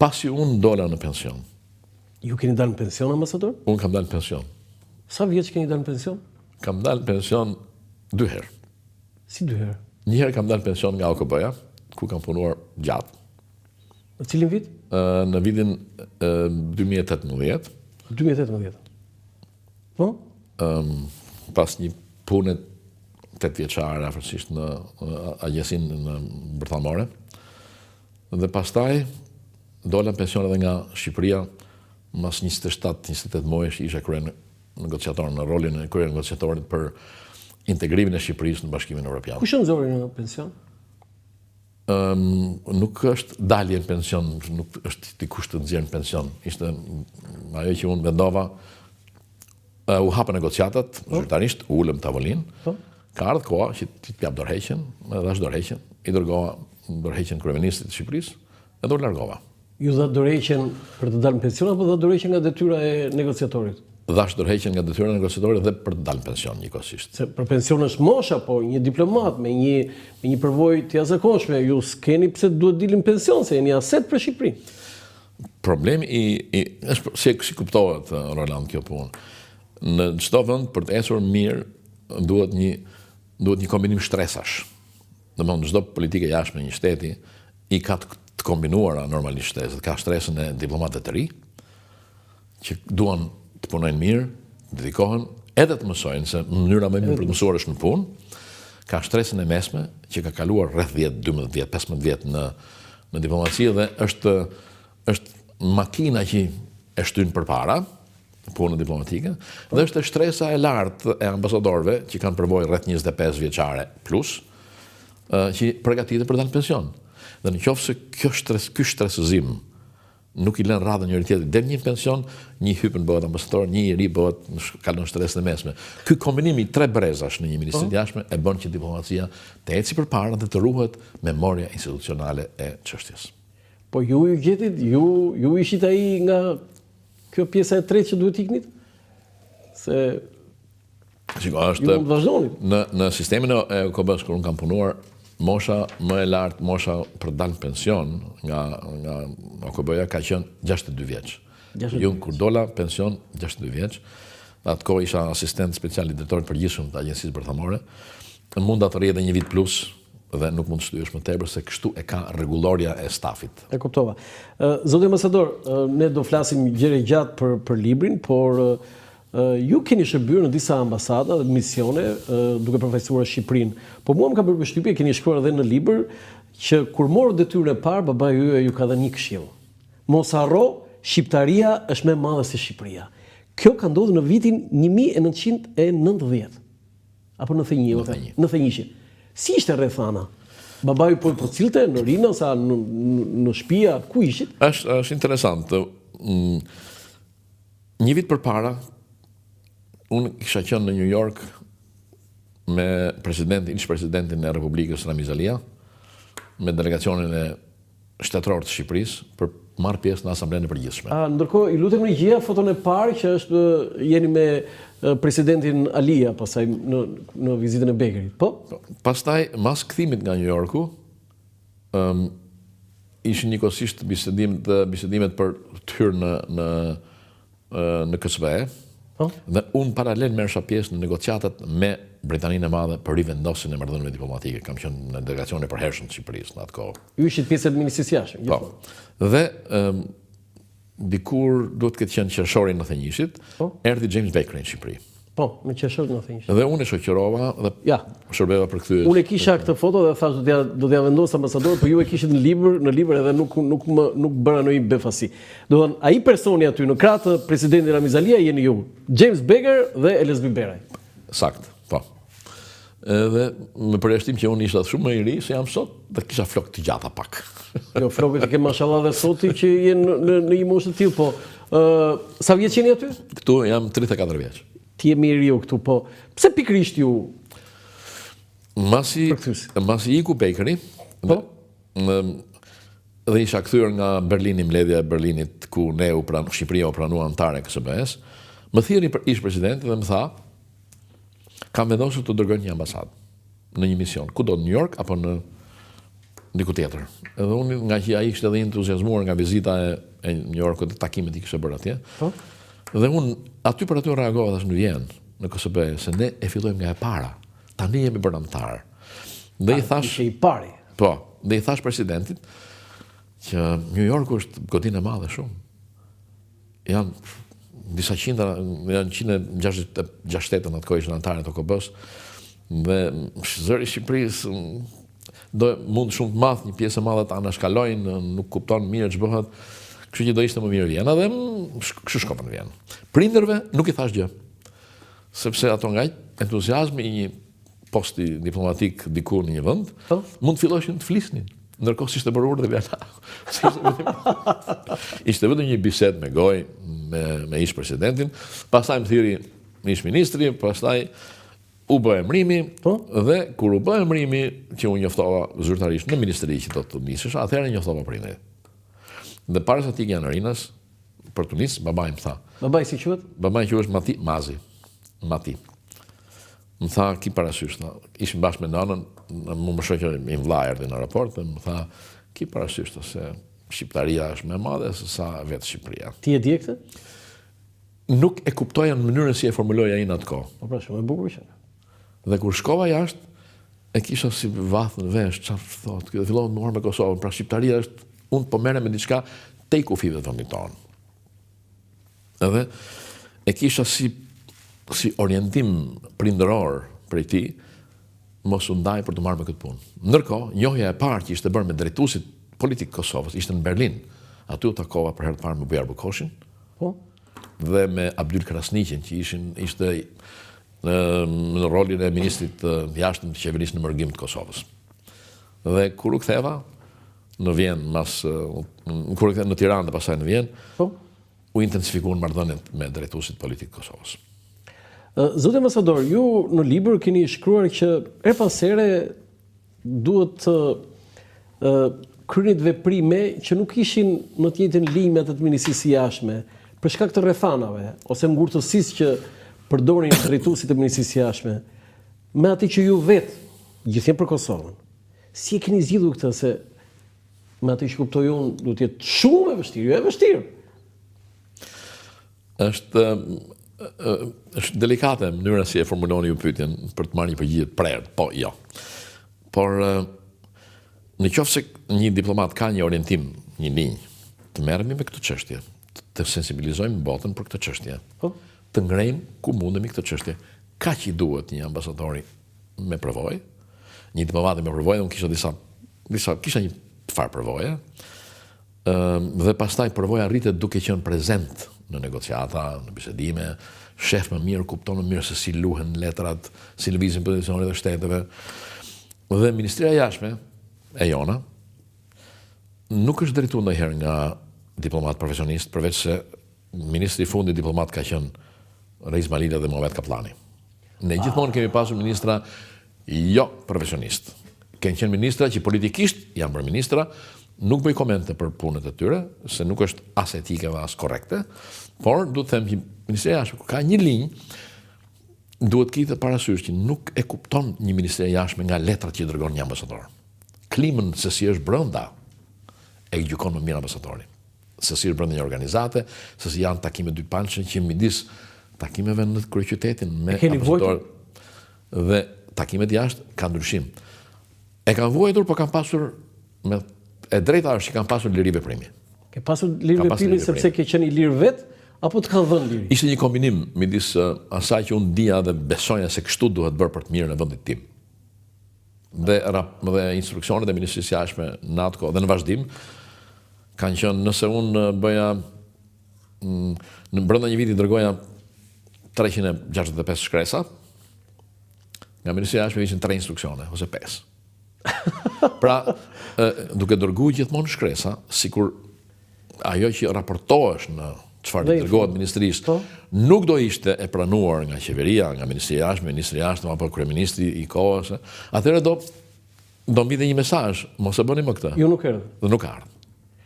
Pasi unë dola në pension. Ju keni dalë në pension, ambasador? Unë kam dalë në pension. Sa vjeç keni dalë në pension? Kam dalë në pension 2 herë. Si 2 herë? Një herë kam dalë në pension nga OKB-ja, ku kam punuar gjatë. Në cilin vit? Në vitin 2018. 2018. Po? Pas një pune 8 vjeçare afërsisht në agjensinë në bërthamore. Dhe pastaj dola në pension edhe nga Shqipëria, mas 27-28 muajsh isha krye negociator në rolin e krye negociatorit për integrimin e Shqipërisë në Bashkimin Evropian. Kush nxori në pension? Nuk është dalje në pension, nuk është dikush të nxjerrë në pension. Ishte ajo që unë vendova, u hapën negociatat, zyrtarisht, u ulëm tavolinë. Ka ardhur koha që ti jap dorëheqjen, edhe as dorëheqjen, i dërgova dorëheqjen kryeministit të Shqipërisë, edhe u largova. Ju dha dorëheqjen për të dalë në pension apo dha dorëheqjen nga detyra e negociatorit? Dhash dorëheqjen nga detyra e negociatorit dhe për të dalë në pension njëkohësisht. Se për pension është mosha, po një diplomat me një përvojë të jashtëzakonshme, ju s'keni pse duhet dilni në pension, se jeni aset për Shqipërinë. Problemi është si kuptohet, Roland, kjo punë. Në çdo vend për të ecur mirë duhet një kombinim shtresash. Domthonë çdo politikë e jashtme një shteti i ka të kombinuara normalisht shtresat. Ka stresën e diplomatëve të ri që duan të punojnë mirë, dedikohen, edhe të mësojnë, se mënyra më e mirë për të mësuar është në punë. Ka stresën e mesme që ka kaluar rreth 10, 12 vjet, 15 vjet në diplomaci dhe është makina që e shtyn përpara punën diplomatike, dhe është shtresa e lartë e ambasadorëve që kanë përvojë rreth 25 vjeçare plus, që përgatitet për të dalë në pension. Dhe nëse ky shtresëzim nuk i lën radhën njëri tjetrit, del një pension, një hypën bëhet ambasador, një i ri bëhet kalon stresën e mesme. Ky kombinim i 3 brezash në një ministri të jashtme e bën që diplomacia të eci përpara dhe të ruhet memoria institucionale e çështjes. Po ju gjetit, ju ishit ai nga kjo pjesa e tretë që duhet iknit? Se Shiko, ju mund të vazhdoni. Në sistemin e OKB-s kur unë kam punuar, mosha më e lartë, mosha për të dalë në pension nga OKB-ja ka qenë 62 vjeç. Unë kur dola pension 62 vjeç, atë kohë isha asistent special i drejtorit përgjithshëm të agjencisë bërthamore. Mund të rri edhe një vit plus dhe nuk mund të shtyesh më tepër se kështu e ka rregulloria e stafit. E kuptova. Zoti ambasador, ne do flasim gjëre gjatë për librin, por ju keni shërbyer në disa ambasada dhe misione duke përfaqësuar Shqipërinë. Po mua më ka bërë përshtypje, keni shkruar edhe në libër që kur morët detyrën e parë, babai juaj ju ka dhënë një këshill. Mos harro, shqiptaria është më e madhe se Shqipëria. Kjo ka ndodhur në vitin 1990. Apo 91, 91. Si ishte rrethana? Babai po cilte në Rinë sa në shtëpia, ku ishit? Është interesant. Një vit përpara unë kisha qenë në New York me ish presidentin e Republikës Ramiz Alia, me delegacionin e shtetëror të Shqipërisë për marrë pjesë në asamblenë e përgjithshme. Ndërkohë, i lutem regjia foton e parë që është jeni me presidentin Alia pastaj në vizitën e Bekerit, po? Pastaj, mas kthimit nga New Yorku, ishin njëkohësisht bisedimet për të hyrë në KSB, dhe unë paralel merrsha pjesë në negociatat me Britaninë e Madhe për rivendosjen e marrëdhënieve diplomatike. Kam qenë në delegacion e përhershëm të Shqipërisë në atë kohë. Ju ishit pjesë e ministrisë jashtme. Po. Dhe dikur duhet të ketë qenë qershori 91-shit, erdhi James Baker në Shqipëri. Po, në qershor 91-shit. Dhe unë e shoqërova dhe shërbeva për kthyes. Unë e kisha këtë foto dhe thash do t'ja vendos ambasador, por ju e kishit në libër edhe nuk bëra ndonjë befasi. Do thënë, ai personi aty në krah të presidentit Ramiz Alia jeni ju, James Baker dhe LSB Beraj. Sakt, po. Edhe me përjashtim që unë isha shumë më i ri se jam sot, dhe kisha flok të gjata pak. Jo, flokët e ke mashallah dhe soti që jenë në një moshë të tillë, po. Sa vjeç jeni aty? Këtu jam 34 vjeç. Ti je më i riu këtu, po. Pse pikërisht ju? Masi iku Bekeri, dhe isha kthyer nga Berlini, mbledhja e Berlinit, ku Shqipëria u pranua antare KSB-s, më thirrni ish presidenti dhe më tha, kam vendosur të dërgoj një ambasadë në një mision, kudo në New York apo në diku tjetër. Edhe unë nga që ai ishte edhe entuziazmuar nga vizita e New Yorkut, takimet i kishte bërë atje. Dhe unë aty për aty reagova tash në Vjenë, në KSB, se ne e fillojmë nga e para. Tani jemi bërë anëtar. Dhe i thash i pari. Po, dhe i thash presidentit që New Yorku është godinë e madhe shumë. Janë disa qindra, janë 168 në atë kohë ishin anëtarë të OKB-s, dhe zëri i Shqipërisë mund shumë të madh, një pjesë e madhe ta anashkalojnë, nuk kupton mirë ç'bëhet. Kështu që do ishte më mirë Vjena, dhe kështu shkova në Vjenë. Prindërve nuk i thash gjë, sepse ato nga entuziazmi i një posti diplomatik diku në një vend, mund të filloshin të flisnin. Ndërkohë ishte bërë urdhë Vjena. Ishte vetëm një bisedë me gojë me ish presidentin, pastaj më thiri ish ministri, pastaj u bë emrimi, dhe kur u bë emrimi që unë njoftova zyrtarisht në ministri që do të nisësh, atëherë njoftova prindërit. Dhe para se t'ikja në Rinas, për të nisë, babaj më tha. Babaj si quhet? Babaj quhet Mati. Më tha, ki parasysh, ishim bashkë me nënën, më shoqër i vllai erdhi në raport, dhe më tha, ki parasysh se Shqiptaria është më e madhe se sa vetë Shqipëria. Ti e di këtë? Nuk e kuptoja në mënyrën si e formuloj ai në atë kohë. Po pra, shumë e bukur që. Dhe kur shkova jashtë, e kisha si vath në vesh, çfarë thotë, kjo fillon të marr me Kosovën, pra Shqiptaria është, unë po merrem me diçka te kufive të vendit tonë. Edhe e kisha si orientim prindëror prej tij, mos u ndaj për të marrë me këtë punë. Ndërkohë, njohja e parë që ishte bërë me drejtuesit politik Kosovës ishte në Berlin. Aty u takova për herë të parë me Bujar Bukoshin, dhe me Abdyl Krasniqin, që ishte në rolin e ministrit të jashtëm të qeverisë në mërgim të Kosovës. Dhe kur u ktheva në Vjenë, kur u ktheva në Tiranë dhe pastaj në Vjenë, u intensifikuan marrëdhëniet me drejtuesit politik të Kosovës. Zotë ambasador, ju në libër keni shkruar që her pas here duhet të kryeni veprime që nuk ishin në të njëjtën linjë me atë të ministrisë jashtme, për shkak të rrethanave ose ngurtësisë që përdorin drejtuesit e ministrisë jashtme, me atë që ju vetë gjithnjë për Kosovën. Si e keni zgjidhur këtë, se me atë që kuptoj unë duhet të jetë shumë e vështirë, jo e vështirë. Është delikate mënyra si e formuloni ju pyetjen për të marrë një përgjigje të prerë, po jo. Por në qoftë se një diplomat ka një orientim, një linjë, të merremi me këtë çështje, të sensibilizojmë botën për këtë çështje, të ngrejmë ku mundemi këtë çështje. Kaq i duhet një ambasadori me përvojë, një diplomat me përvojë, unë kisha një farë përvoje, dhe pastaj përvoja rritet duke qenë prezent në negociata, në bisedime, shef më mirë, kupton më mirë se si luhen letrat, si lëvizin pozicionet e shteteve. Dhe Ministria e Jashtme e jona nuk është drejtuar ndonjëherë nga diplomat profesionist, përveç se ministri i fundit diplomat ka qenë Reis Malila dhe Muhamet Kaplani. Ne gjithmonë kemi pasur ministra jo profesionist. Kanë qenë ministra që politikisht janë bërë ministra, nuk bëj komente për punët e tyre, se nuk është as etike dhe as korrekte, por duhet të them që Ministria e Jashtme ka një linjë, duhet kite parasysh që nuk e kupton një Ministri e Jashtme nga letrat që i dërgon një ambasador. Klimën se si është brenda e gjykon më mirë ambasadori. Se si është brenda një organizate, se si janë takime dypanshme që midis takimeve në kryeqytetin me ambasador dhe takimet jashtë ka ndryshim. E kanë vuajtur, por kanë pasur e drejta është që kanë pasur liri veprimi. Ke pasur liri veprimi sepse ke qenë i lirë vetë, apo të kanë dhënë liri? Ishte një kombinim midis asaj që unë dija dhe besoja se kështu duhet bërë për të mirën e vendit tim. Dhe instruksionet e Ministrisë së Jashtme në atë kohë dhe në vazhdim kanë qenë, nëse unë bëja në brenda një viti dërgoja 365 shkresa, nga Ministria e Jashtme ishin 3 instruksione ose 5. Pra, duke dërguar gjithmonë shkresa, sikur ajo që raportohesh në çfarë dërgohet ministrisë, nuk do ishte e pranuar nga qeveria, nga Ministria e Jashtme, Ministri i Jashtëm apo kryeministri i kohës, atëherë do mbinte një mesazh, mos e bëni më këtë. Jo, nuk erdhi. Dhe nuk ardhi.